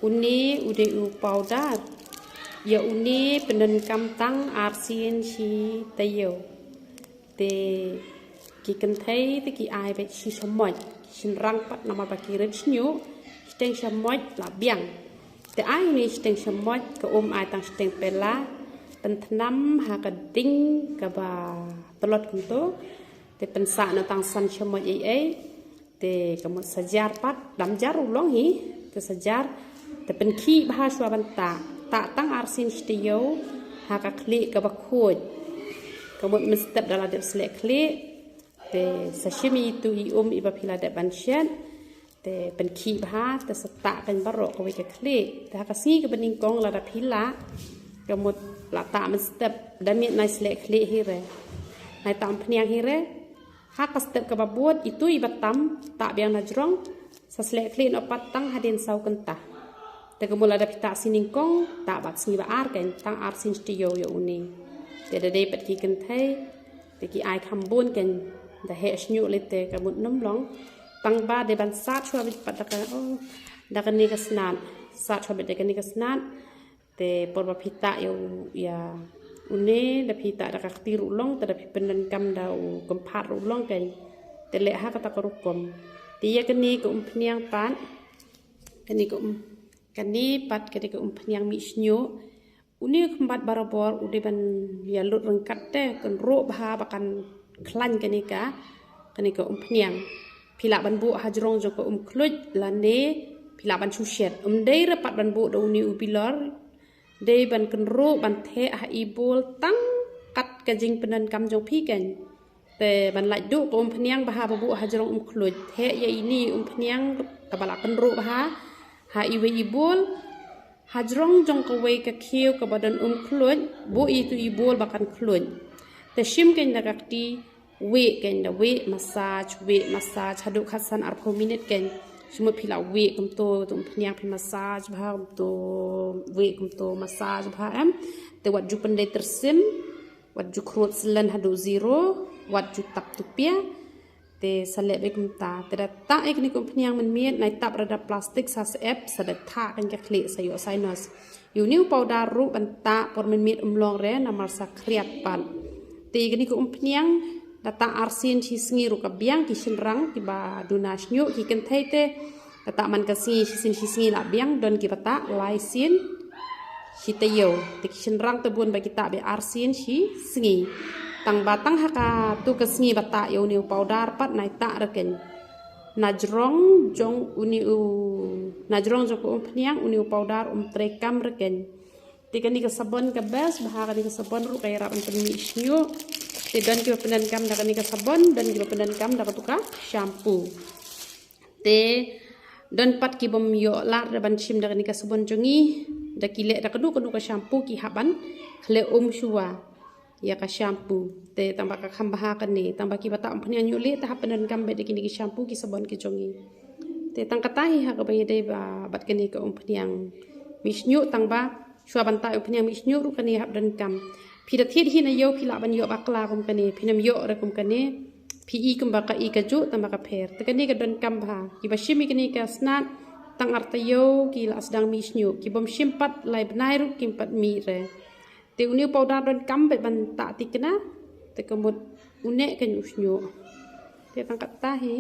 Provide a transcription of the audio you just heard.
uni udah powder ya uni pendenkam tang arsin si tayo te ki kan thấy te ki ai be si samoj sin rang pat nama pakirin snyu steng samoj la biang te ai ni steng samoj ka ai tang steng pela pentanam ha ka ding ka ba telot kunto te pensa na tang san samoj ai te kamut sajar pat dam jar ulong hi te sajar te penki bahasa banta tak tang arsin stiyo ha ka kli ka ba khoj kamut mestep dalam de selek kli te sashimi tu i ba phila de banshan te penki bah te sata kan barok ka we ka kli te ha ka si ka bening kong la da phila kamut la ta mestep dami nai selek kli hi re nai tam phniang hi re ha ka step ka ba buat itu i batam tak biang na jrong sa selek kli no patang hadin sau kentah te kamula da pita sining kong tak bat singi ba ar kan tang ar sin stiyo yo uni te da dei pat ki kan thai te ki ai kham bun kan da he snyu le te kamut num long tang ba de ban sa chwa bit pat da ka da kan ni ka snan sa chwa bit da kan ni ka snan te por ba pita yo ya uni da pita da ka tiru long te da pipenan kam da u kompar long kan te le ha ka ta korukom ti ya kan ni ko phniang pan kan ni ko kani pat kani ke umpanyang mi snyo uni kembat barabor ude ban ya lut rengkat te kan ro bah bakan klan kani ke umpanyang pila ban bu hajrong jo ko kluj lane pila ban sushet dei repat ban bu do uni ubilor dei ban kan ro ban the ha ibul tang kat kajing penan kam jong pi kan te ban laj du ko umpanyang bah bu hajrong kluj the ya ini umpanyang kabala kan ro bah ha iwe ibul hajrong jong ka we ka khiu ka badan khluj bu itu ibul bakan khluj te shim ken da kakti we ken da we massage hadu khasan ar 4 minute ken shimo phila we kum to tum phniang phi massage bha to we kum to massage bha am te wat ju pandai tersim wat ju khrot slan hadu zero wat ju tap tu pia te salek be kum ta te da ta ek ni kum phniang man miet nai tap rada plastik sa ep sa da tha kan ka khle sa yo sinus yu niu powder ru ban ta por man miet long re na mar sa khriat pan te ni kum phniang da ta arsin chi sngi ru ka biang ki shin rang ki ba dunas nyu ki kan thai te da ta man ka si sin chi sngi la biang don ki bata lai sin chi te yo te ki shin rang te bun ba ki ta be arsin chi sngi tang batang haka tu kesngi bata yo niu powder pat nai ta reken najrong jong uni u najrong jong ko phniang uni powder trekam reken tikani ka sabon ka bes bahaka ni ka sabon ru kay rapan penmi snyu te dan ki penan kam da ni ka sabon dan ki penan kam da tuka shampoo te dan pat ki bom yo la da ban chim da ni ka sabon jongi da ki le da kadu ka shampoo ki haban khle shua ya ka shampoo te tambah ka khambaha kan ni tambah ki bata ampnya nyuli ta hapenan kam be ki shampoo ki sabon ki jongi te tang katai ha ka be dei ba bat kan ni ka umpnyang misnyu tang ba shwa banta umpnyang misnyu ru kan ni hab dan kam phi da thit hi na yo phi la ban yo bakla kum kan ni phinam yo ra kum kan ni phi i kum ba ka i ka ju tambah ka pher te kan ni ka dan kam ba ki ba shimi kan ni ka snat tang artayo ki la sedang misnyu ki bom shimpat lai banai ru kim pat mi re te uni powder don kam be ban ta tikna te kamut une kan usnyo te tangkat tahi